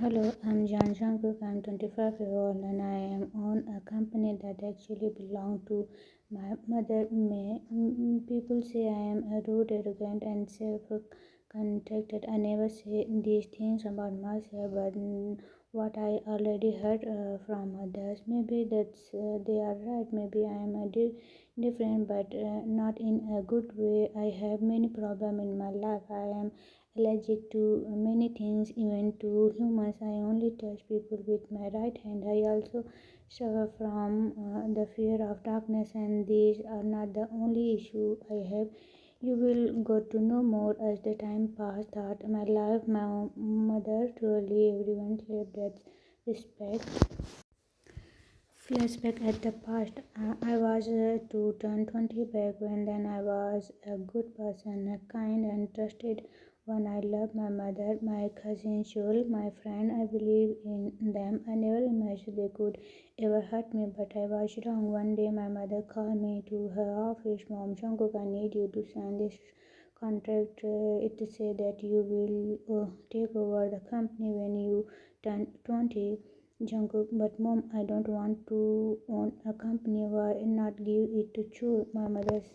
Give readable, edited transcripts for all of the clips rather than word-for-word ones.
Hello, I'm Jan Jungkook. I'm 25 years old and I am on a company that actually belonged to my mother. People say I am a rude, arrogant, and self-contracted. I never say these things about myself, but what I already heard from others, maybe they are right. Maybe I am different, but not in a good way. I have many problems in my life. I am allergic to many things, even to humans. I only touch people with my right hand. I also suffer from the fear of darkness, and these are not the only issue I have. You will get to know more as the time passes. That my life, my mother, truly everyone left that respect. Flashback at the past. I was to turn 20 back when then I was a good person, a kind and trusted one. I loved my mother, my cousin Shul, my friend. I believe in them. I never imagined they could ever hurt me, but I was wrong. One day my mother called me to her office. Mom, Jungkook, I need you to sign this contract. It says that you will take over the company when you turn 20. Jungkook, but mom, I don't want to own a company. Why not give it to Chul, my mother's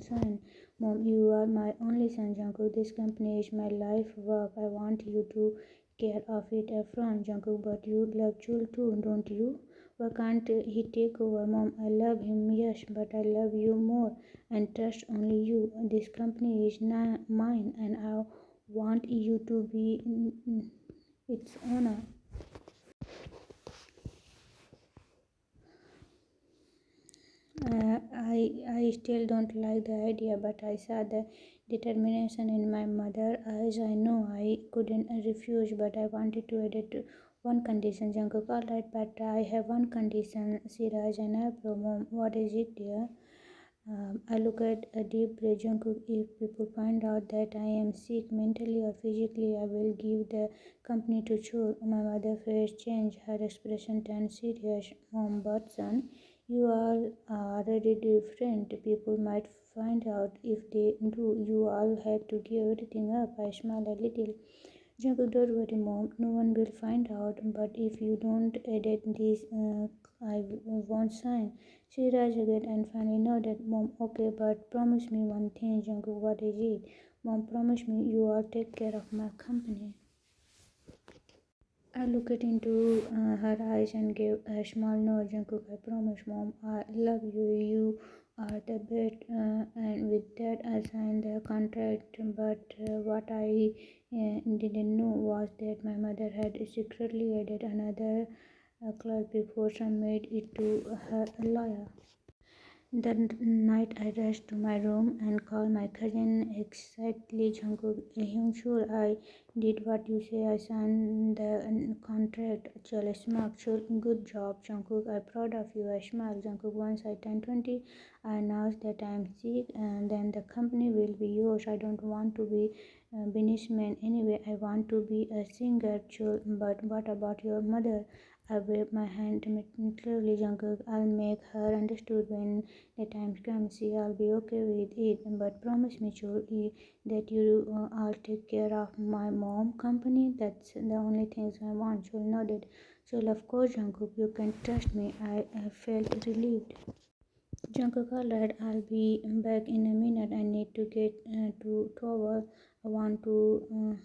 son? Mom, you are my only son, Jungkook. This company is my life work. I want you to care of it upfront, Jungkook. But you love Chul too, don't you? Why can't he take over? Mom, I love him, yes, but I love you more and trust only you. This company is mine, and I want you to be its owner. I still don't like the idea, but I saw the determination in my mother eyes. I know I couldn't refuse, but I wanted to add it to one condition. Jungkook, alright, but I have one condition. Siraj and Apro, mom, what is it, dear? I look at a deep breath. Jungkook, if people find out that I am sick mentally or physically, I will give the company to Chur. My mother face changed. Her expression turned serious. Mom, but son, you are already different. People might find out. If they do, you all have to give everything up. I smile a little. Jungkook, don't worry, mom. No one will find out. But if you don't edit this, I won't sign. She raised again and finally nodded. Mom, okay, but promise me one thing, Jungkook. What is it? Mom, promise me you will take care of my company. I looked into her eyes and gave a small nod. Jungkook, I promise, Mom. I love you. You are the best. And with that, I signed the contract. But what I didn't know was that my mother had secretly added another clause before submitted it to her lawyer. That night I rushed to my room and called my cousin excitedly. Jungkook, sure I did what you say. I signed the contract. Chal smiled. Sure, good job, Jungkook. I'm proud of you. I smiled. Jungkook, once I turn 20, I announced that I'm sick and then the company will be yours. I don't want to be a businessman anyway. I want to be a singer. Sure, but what about your mother? I waved my hand clearly. Jungkook, I'll make her understood when the time comes. See, I'll be okay with it. But promise me, Chul, that you all take care of my mom company. That's the only things I want. Chul nodded. Chul, of course, Jungkook, you can trust me. I felt relieved. Jungkook, alright, I'll be back in a minute. I need to get to towel. I want to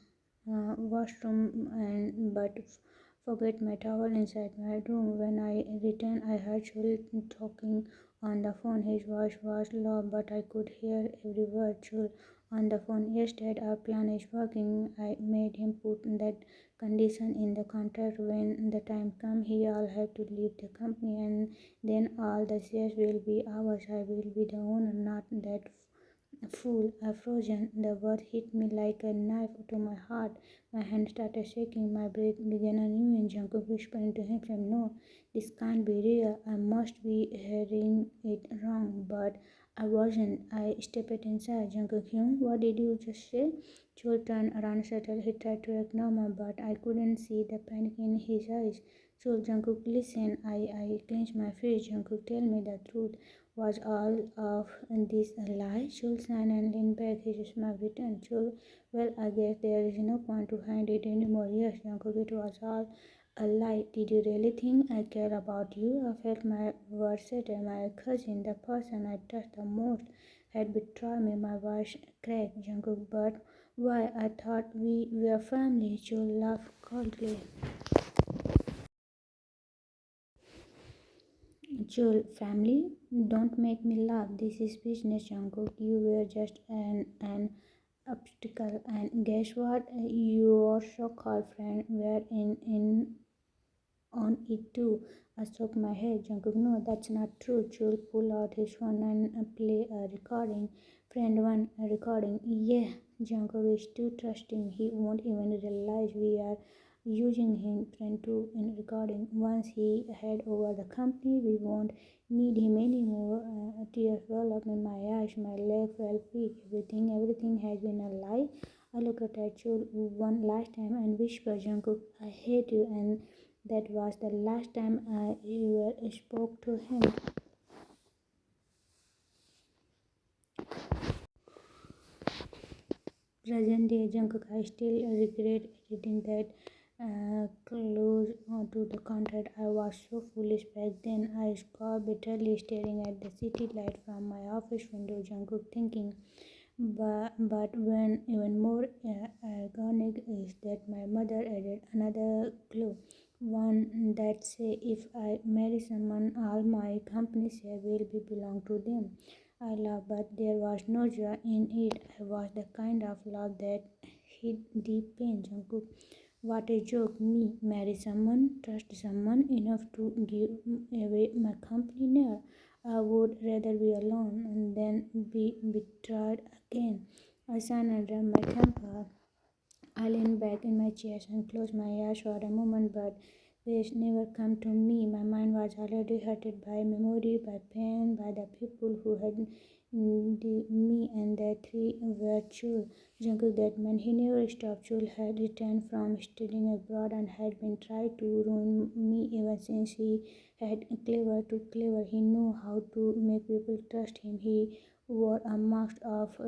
washroom and but forget my towel inside my room. When I returned, I heard Chul talking on the phone. His voice was low, but I could hear every word. Chul on the phone. Yes, Dad, our plan is working. I made him put that condition in the contract. When the time comes, he all have to leave the company, and then all the shares will be ours. I will be the owner, not that fool. I frozen. The word hit me like a knife to my heart. My hand started shaking. My breath began anew, and Jungkook whispered to himself, "No, this can't be real. I must be hearing it wrong." But I wasn't. I stepped inside. Jungkook, what did you just say? Chul turned around settled. He tried to act normal, but I couldn't see the panic in his eyes. So Jungkook, listen. I clenched my face. Jungkook, tell me the truth. Was all of this a lie? Chul sighed and leaned back, his smile returned. Chul, well, I guess there is no point to hide it anymore. Yes, Jungkook, it was all a lie. Did you really think I care about you? I felt my words settle. My cousin, the person I trust the most, had betrayed me. My voice cracked. Jungkook, but why? I thought we were family. Chul laughed coldly. Joel, family, don't make me laugh. This is business, Jungkook. You were just an obstacle. And guess what? Your so-called friend were in on it too. I shook my head. Jungkook, no, that's not true. Joel pulled out his phone and play a recording. Friend one, a recording. Yeah, Jungkook is too trusting. He won't even realize we are using him. Friend two in recording. Once he head over the company, we won't need him anymore. Tears well up in my eyes. My leg felt weak. Everything has been a lie. I looked at Joel one last time and whispered, Jungkook, I hate you, and that was the last time I ever spoke to him. Present day Jungkook, I still regret editing that close to the contract. I was so foolish back then. I scored bitterly, staring at the city light from my office window. Jungkook thinking, but when even more ironic is that my mother added another clue. One that say if I marry someone, all my company share will be belong to them. I laughed, but there was no joy in it. I was the kind of laugh that hid deep pain. Jungkook, what a joke! Me marry someone, trust someone enough to give away my company? Never. I would rather be alone than be betrayed again. I sighed under my temper. I leaned back in my chair and closed my eyes for a moment, but peace never came to me. My mind was already hurted by memory, by pain, by the people who had me, and the three were Chul. Jungkook, that man, he never stopped. Chul had returned from studying abroad and had been trying to ruin me ever since he had clever too clever. He knew how to make people trust him. He wore a mask of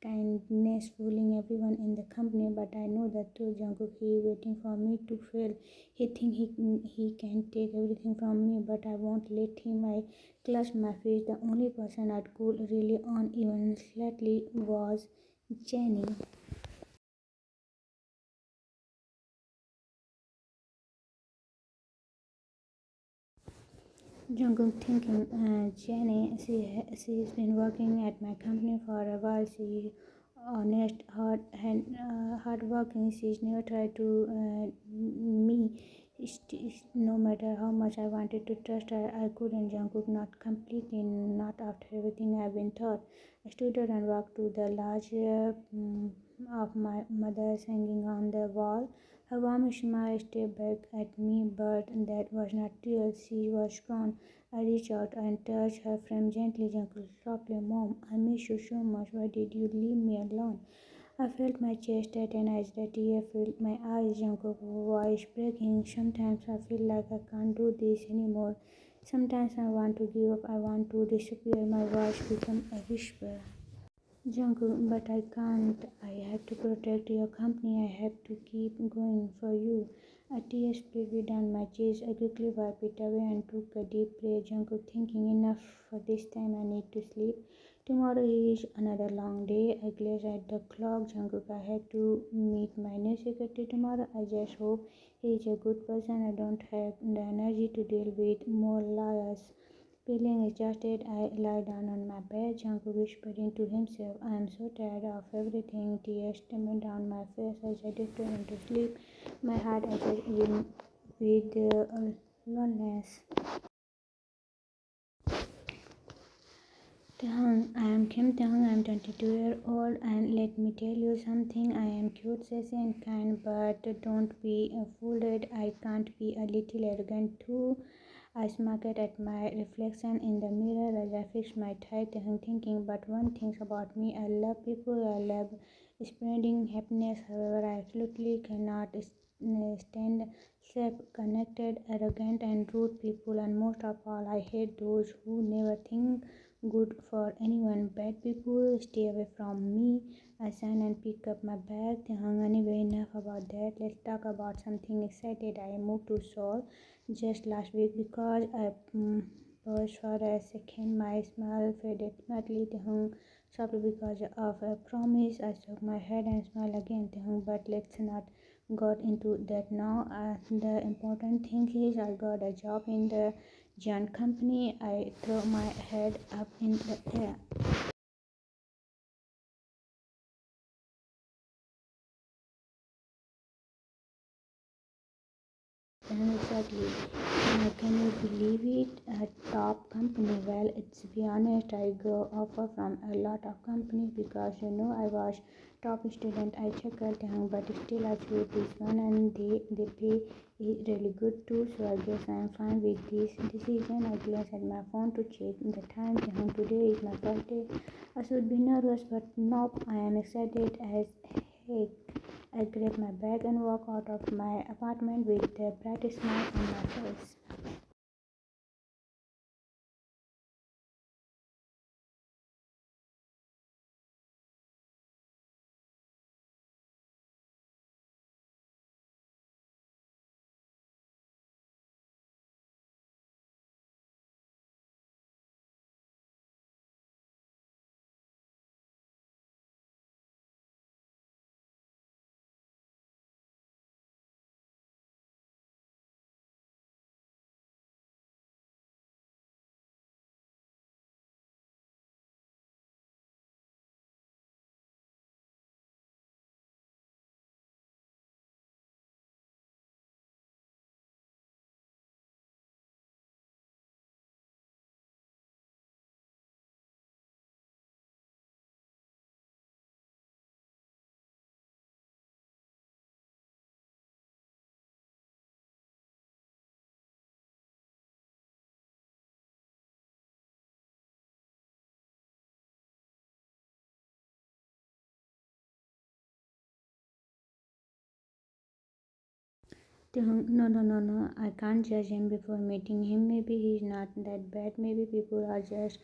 kindness, fooling everyone in the company. But I know the truth, Jungkook. He is waiting for me to fail. He think he can take everything from me, but I won't let him. I clutched my face. The only person I could rely on, even slightly, was Jenny. Jungkook thinking, Jenny, she's been working at my company for a while. She honest, hardworking. She's never tried to me. No matter how much I wanted to trust her, I couldn't. Jungkook, not completely, not after everything I've been taught. I stood up and walked to the large of my mother's hanging on the wall. Her warm smile stared back at me, but that was not real. She was gone. I reached out and touched her frame gently, gentle, softly. Mom, I miss you so much. Why did you leave me alone? I felt my chest tighten as the tear filled my eyes. Jungkook voice breaking. Sometimes I feel like I can't do this anymore. Sometimes I want to give up. I want to disappear. My voice became a whisper. Jungkook, but I can't. I have to protect your company. I have to keep going for you. A tear split down my chest. I quickly wiped it away and took a deep breath. Jungkook, thinking enough for this time. I need to sleep. Tomorrow is another long day. I glanced at the clock. Jungkook, I have to meet my new secretary tomorrow. I just hope he is a good person. I don't have the energy to deal with more liars. Feeling exhausted, I lay down on my bed. Jungkook whispering to himself, I am so tired of everything. Tears streamed down my face as I drifted into sleep. My heart ached with loneliness. I am Kim Tang. I am 22-year-old, and let me tell you something. I am cute, sassy, and kind, but don't be fooled. I can't be a little arrogant too. I smirked at my reflection in the mirror as I fixed my tie, thinking, but one thing about me, I love people, I love spreading happiness. However, I absolutely cannot stand self-connected, arrogant, and rude people, and most of all, I hate those who never think good for anyone. Bad people, stay away from me. I sign and pick up my bag. Anyway, enough about that. Let's talk about something excited. I moved to Seoul just last week because I paused for a second. My smile faded slightly softly because of a promise. I shook my head and smiled again. But let's not got into that now. The important thing is I got a job in the giant company. I threw my head up in the air. And exactly. Can you believe it? A top company. Well, it's be honest, I go offer from a lot of companies because I was top student. I chuckled, but still I choose this one, and they pay is really good too. So I guess I am fine with this decision. I glanced at my phone to check the time. Today is my first day. I should be nervous, but nope. I am excited as heck. I grab my bag and walk out of my apartment with a bright smile on my face. No, no, no, no. I can't judge him before meeting him. Maybe he's not that bad. Maybe people are just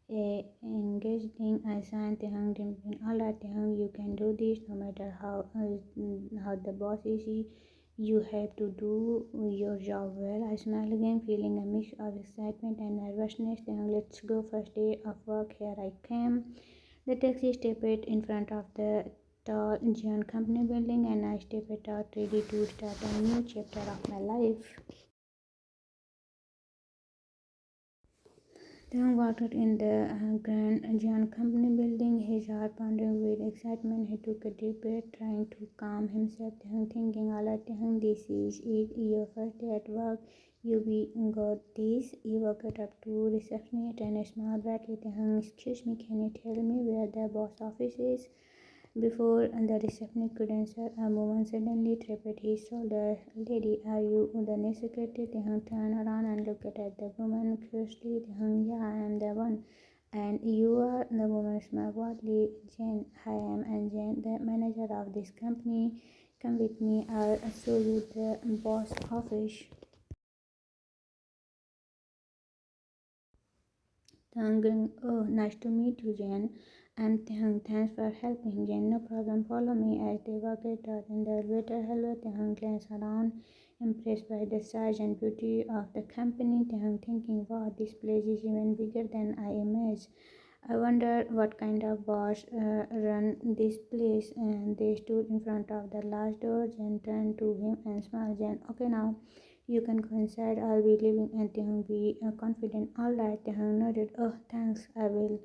engaging. I signed alright, you can do this no matter how the boss is. You have to do your job well. I smile again, feeling a mix of excitement and nervousness. Let's go. First day of work. Here I came. The taxi stopped in front of the tall giant company building, and I stepped out ready to start a new chapter of my life. Then walked in the grand giant company building, his heart pounding with excitement. He took a deep breath, trying to calm himself, thinking, alright, this is it, your first day at work. You be got this. He walked up to receptionist and smiled brightly. Excuse me, can you tell me where the boss office is? Before the receptionist could answer, a woman suddenly tapped his shoulder. Lady, are you the new secretary? Turned around and looked at the woman closely. Yeah, I am the one. And you are? The woman smiled broadly. Jane, I am and Jane, the manager of this company. Come with me, I'll show you the boss office. Oh, nice to meet you, Jen. And thanks for helping, Jen. No problem. Follow me as they walk out in the elevator. Hello, glanced around, impressed by the size and beauty of the company. Thinking, wow, this place is even bigger than I imagined. I wonder what kind of boss run this place. And they stood in front of the large door. Jen turned to him and smiled. Jen, okay now. You can go inside. I'll be leaving and be confident. All right, Tehang nodded. Oh, thanks, I will.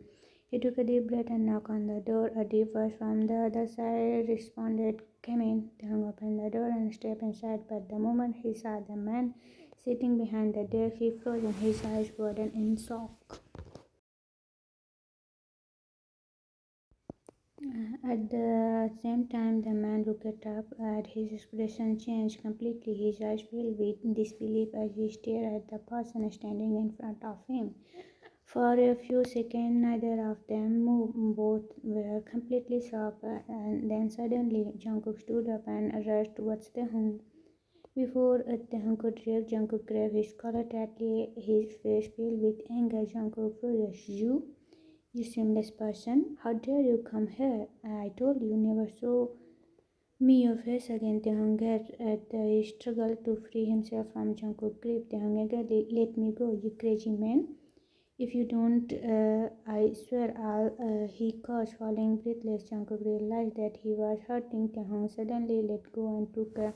He took a deep breath and knocked on the door. A deep voice from the other side responded, come in. Tehang opened the door and stepped inside, but the moment he saw the man sitting behind the desk, he froze and his eyes widened in shock. At the same time, the man looked up and his expression changed completely. His eyes filled with disbelief as he stared at the person standing in front of him. For a few seconds, neither of them moved. Both were completely shocked, and then suddenly Jungkook stood up and rushed towards the home. Before Taehyung could react, Jungkook grabbed his collar tightly, his face filled with anger. Jungkook furious. You? You shameless person, how dare you come here? I told you never show me your face again. Taehyung get at the struggle to free himself from Jungkook's grip. Taehyung again, let me go, you crazy man. If you don't, I swear I'll, he cursed, falling breathless. Jungkook realized that he was hurting Taehyung. Suddenly let go and took a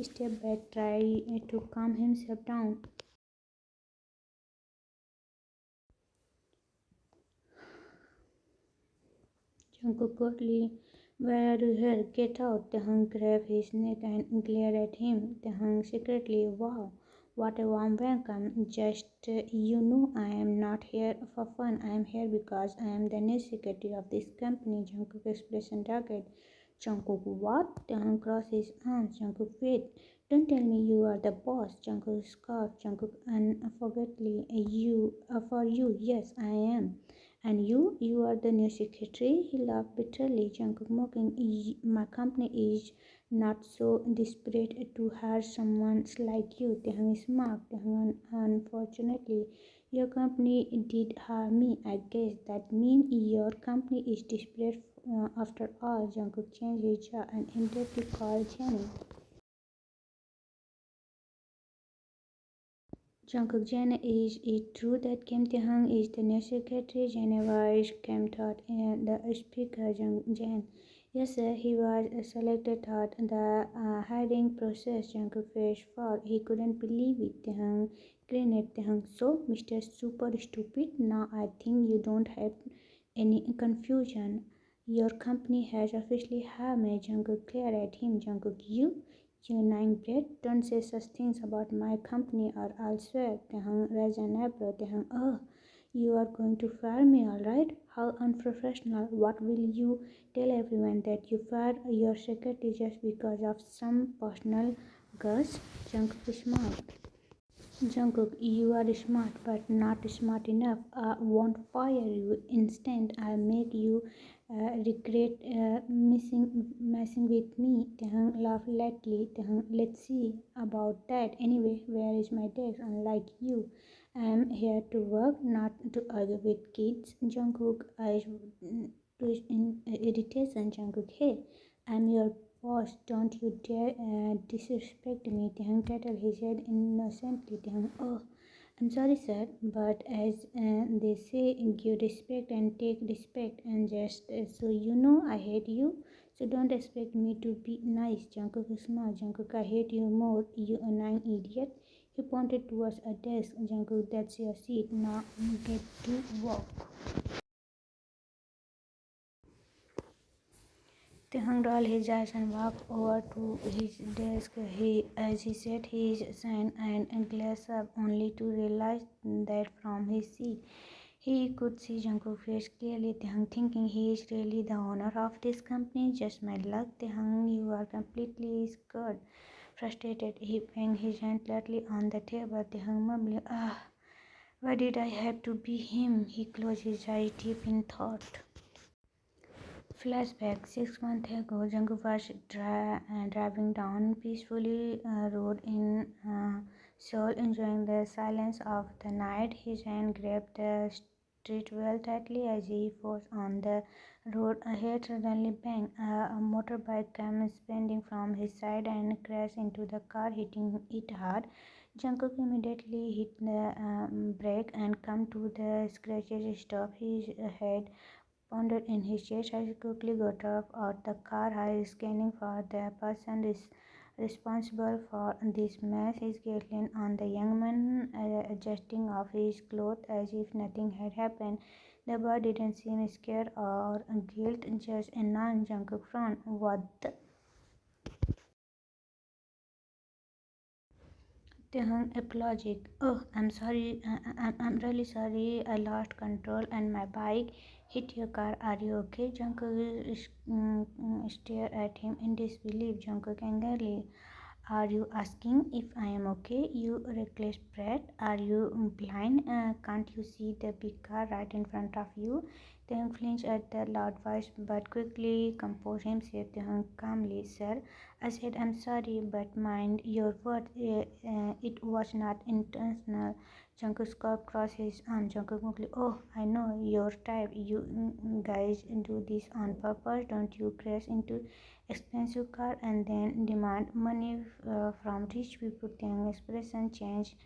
step back, trying to calm himself down. Jungkook quickly, where are you here? Get out. Taehyung grabbed his neck and glared at him. Taehyung secretly, wow, what a warm welcome. Just, I am not here for fun. I am here because I am the new secretary of this company. Jungkook's expression darkened. Jungkook, what? Taehyung crossed his arms. Jungkook, wait. Don't tell me you are the boss. Jungkook scoffed. Jungkook, unfortunately, for you, yes, I am. And you are the new secretary? He laughed bitterly. Jungkook mocking. My company is not so desperate to hire someone like you. Taehyung smiled. Taehyung, unfortunately, your company did hire me. I guess that means your company is desperate after all. Jungkook changed his jaw and ended to call Jenny. Jungkook, Jenna, is it true that Kim Tae-hung is the new secretary? Jenna is Kim thought the speaker, Jen. Yes, sir, he was selected thought the hiring process. Jungkook face fall. He couldn't believe it. Tae-hung grinned at Tae-hung. So, Mr. Super Stupid, now I think you don't have any confusion. Your company has officially hired me. Jungkook glared at him. Jungkook, you lying brat, don't say such things about my company or I'll swear. Taehyung raised an eyebrow. Taehyung, oh, you are going to fire me, alright? How unprofessional. What will you tell everyone that you fired your secretary just because of some personal grudge? Jungkook smiled. Jungkook, you are smart but not smart enough. I won't fire you. Instead, I'll make you regret messing with me. Taehyung laughed lightly. Taehyung, let's see about that. Anyway, where is my desk? Unlike you, I am here to work, not to argue with kids. Jungkook eyes twitched in irritation. Jungkook, hey, I'm your boss, don't you dare disrespect me. Taehyung tattled his head innocently. Taehyung, oh, I'm sorry, sir, but as they say, give respect and take respect. And just so you know, I hate you. So don't expect me to be nice. Jungkook smiled. Jungkook, I hate you more, you annoying idiot. He pointed towards a desk. Jungkook, that's your seat. Now get to work. Taehyung rolled his eyes and walked over to his desk. As he set his sign and glanced up, only to realize that from his seat he could see Jungkook's face clearly. Taehyung thinking he is really the owner of this company. Just my luck. Taehyung, you are completely scared. Frustrated, he banged his hand lightly on the table. Taehyung mumbling, why did I have to be him? He closed his eyes deep in thought. Flashback 6 months ago, Jungkook was driving down peacefully road in Seoul, enjoying the silence of the night. His hand grabbed the street well tightly as he forced on the road ahead. Suddenly, bang! A motorbike came spinning from his side and crashed into the car, hitting it hard. Jungkook immediately hit the brake and come to the scratches stop. His head pounded in his chest. I quickly got up out the car. I scanning for the person responsible for this mess. His gaze leaned on the young man, adjusting off his clothes as if nothing had happened. The boy didn't seem scared or guilt, just a non-Jungkook frown. What the? Taehyung apologetic. Oh, I'm sorry. I'm really sorry. I lost control and my bike hit your car. Are you okay? Jungkook stared at him in disbelief. Jungkook angrily. Are you asking if I am okay? You reckless brat. Are you blind? Can't you see the big car right in front of you? Taehyung flinched at the loud voice but quickly composed himself. Taehyung calmly, "Sir," I said, "I'm sorry, but mind your words, it was not intentional." Jungkook scoffed across his arm. Jungkook quickly, "Oh, I know your type. You guys do this on purpose, don't you? Crash into expensive car and then demand money from rich people." Taehyung's expression changed.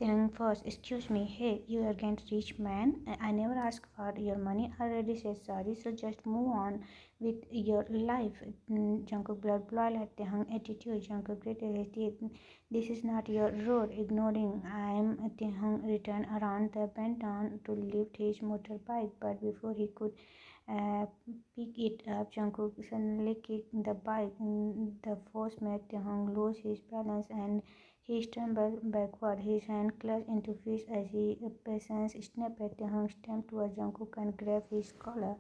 Then first, "Excuse me, hey, you arrogant rich man. I never asked for your money. I already said sorry, so just move on with your life." Jungkook blood boiled at Taehyung's attitude. Jungkook gritted his teeth. "This is not your road." Ignoring him, Taehyung returned around the bend down to lift his motorbike, but before he could uh, pick it up, Jungkook suddenly kicked the bike. The force made Taehyung lose his balance and he stumbled backward, his hand clutched into fist as his patience snapped. Taehyung stamped towards Jungkook and grabbed his collar.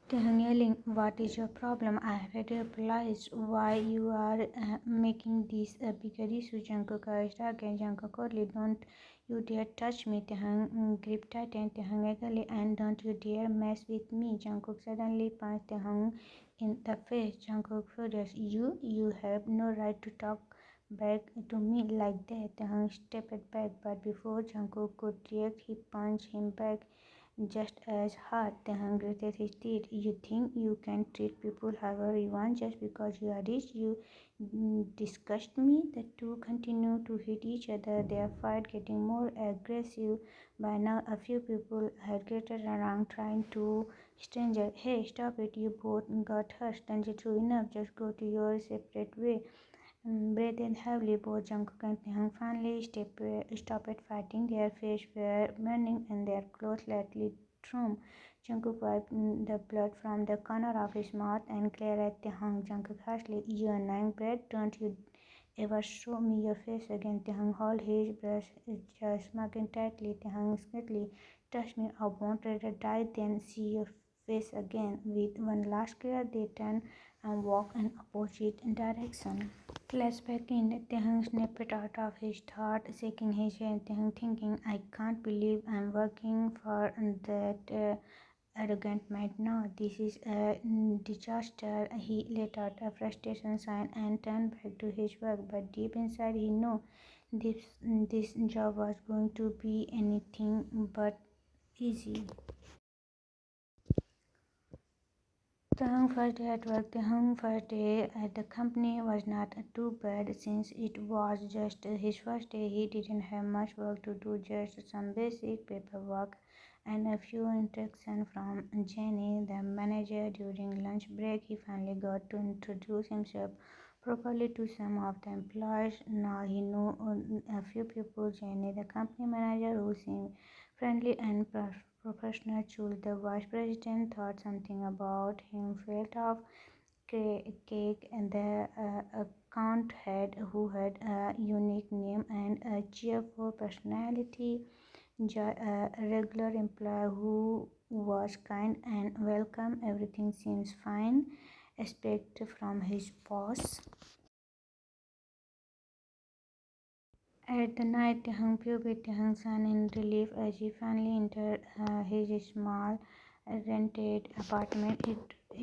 Taehyung yelling, "What is your problem? I have already realized why you are making this a bigger issue." Jungkook urged again. Jungkook coldly, "Don't you dare touch me." Taehyung gripped tightened. Taehyung eagerly, "And don't you dare mess with me." Jungkook suddenly punched Taehyung in the face. Jungkook furious, You have no right to talk back to me like that." Taehyung stepped back, but before Jungkook could react, he punched him back just as hard. Taehyung gritted his teeth. "You think you can treat people however you want just because you are rich? You disgust me." The two continued to hit each other, their fight getting more aggressive. By now, a few people had gathered around trying to stranger. "Hey, stop it, you both got hurt. Don't you true enough? Just go to your separate way." Breathed heavily, both Jungkook and Taehyung finally stopped fighting. Their faces were burning and their clothes slightly torn. Jungkook wiped the blood from the corner of his mouth and glared at Taehyung. Jungkook harshly, "You annoying brat, don't you ever show me your face again." Taehyung held his breath, just smoking tightly. Taehyung squeakly, "Trust me, I won't rather die than see your face again." With one last glare, they turned and walked in opposite direction. Flashback in. Taehyung snapped out of his thought, shaking his head. Taehyung thinking, "I can't believe I'm working for that arrogant man now. This is a disaster." He let out a frustration sigh and turned back to his work, but deep inside he knew this, this job was going to be anything but easy. Taehyung's first day at work. Taehyung's first day at the company was not too bad since it was just his first day. He didn't have much work to do, just some basic paperwork and a few instructions from Jenny, the manager. During lunch break, he finally got to introduce himself properly to some of the employees. Now he knew a few people. Jenny, the company manager, who seemed friendly and professional. Chul, the vice president, thought something about him felt off. Cake, and the account head, who had a unique name and a cheerful personality. Joy, a regular employee who was kind and welcome. Everything seems fine, except from his boss. At the night, Taehyung puked Taehyung's son in relief as he finally entered his small rented apartment.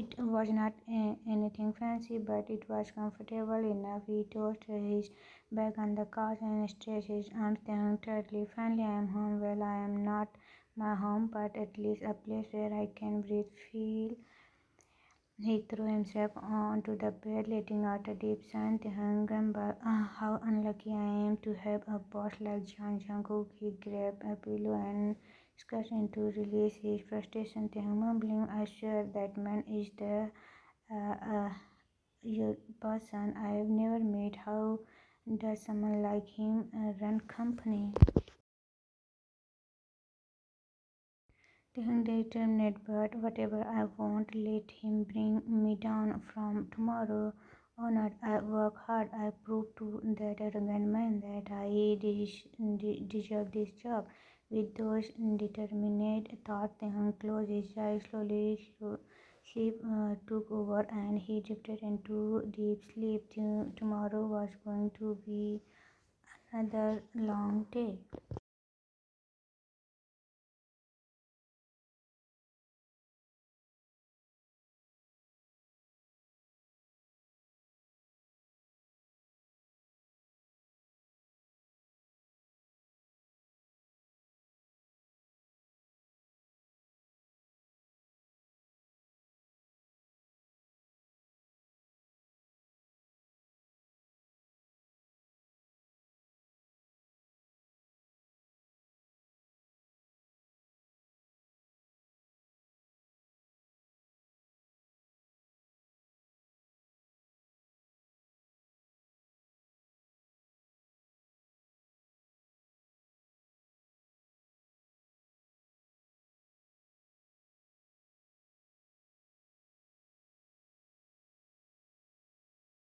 It was not anything fancy, but it was comfortable enough. He tossed his bag on the couch and stretched his arms. Taehyung tiredly, "Finally, I am home. Well, I am not my home, but at least a place where I can breathe." He threw himself onto the bed, letting out a deep sigh. Taehyung grumbled, "How unlucky I am to have a boss like John Jungkook." He grabbed a pillow and scratched in to release his frustration. Taehyung mumbling, "I swear that man is the uh, uh, your person I have never met. How does someone like him run company?" Taehyung determined, "But whatever, I won't let him bring me down from tomorrow onward. I work hard. I prove to that arrogant man that I deserve this job." With those determined thoughts, Taehyung closed his eyes slowly. Sleep took over and he drifted into deep sleep. Tomorrow was going to be another long day.